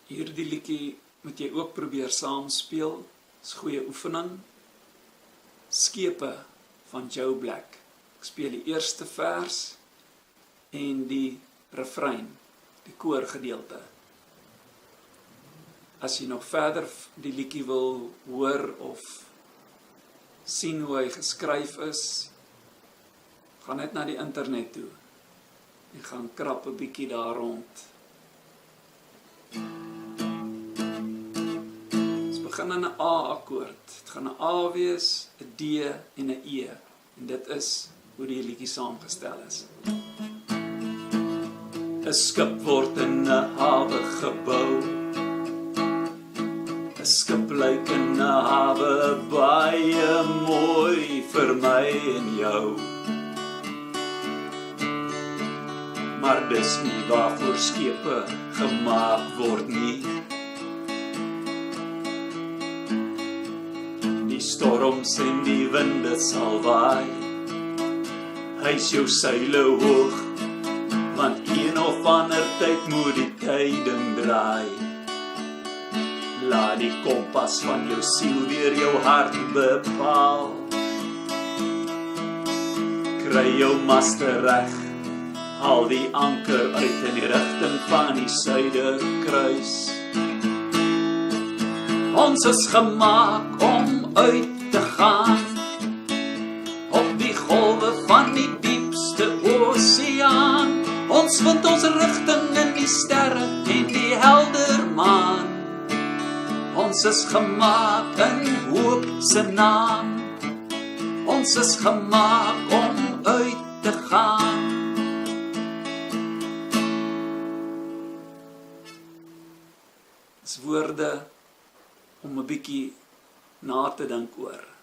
Hierdie liedjie moet jy ook probeer saam speel. Dis goeie oefening. Skepe van Joe Black. Ek speel die eerste vers en die refrein, die koorgedeelte. As jy nog verder die liedjie wil hoor of sien hoe hy geskryf is, gaan net na die internet toe en gaan krap 'n bietjie daar rond. Ons begin in 'n A-akkoord. Dit gaan 'n A wees, 'n D en 'n E. En dit is hoe die liedjie saamgestel is. 'n Skip word in 'n hawe gebou. 'n Skip lyk in 'n hawe baie mooi vir my en jou. Maar dis nie waarvoor skepe gemaak word nie. Die storms en die winde sal waai. Hys jou seile hoog, want een of ander tyd moet die tyding draai. Laat die kompas van jou siel weer jou hart bepaal. Kry jou maste reg, haal die anker uit in die rigting van die suiderkruis. Ons is gemaak om uit te gaan op die golwe van die diepste oseaan. Ons vind ons rigting in die sterre en die helder maan. Ons is gemaak in hoop se naam. Ons is gemaak om uit te gaan. Dis woorde om 'n bietjie na te dink oor.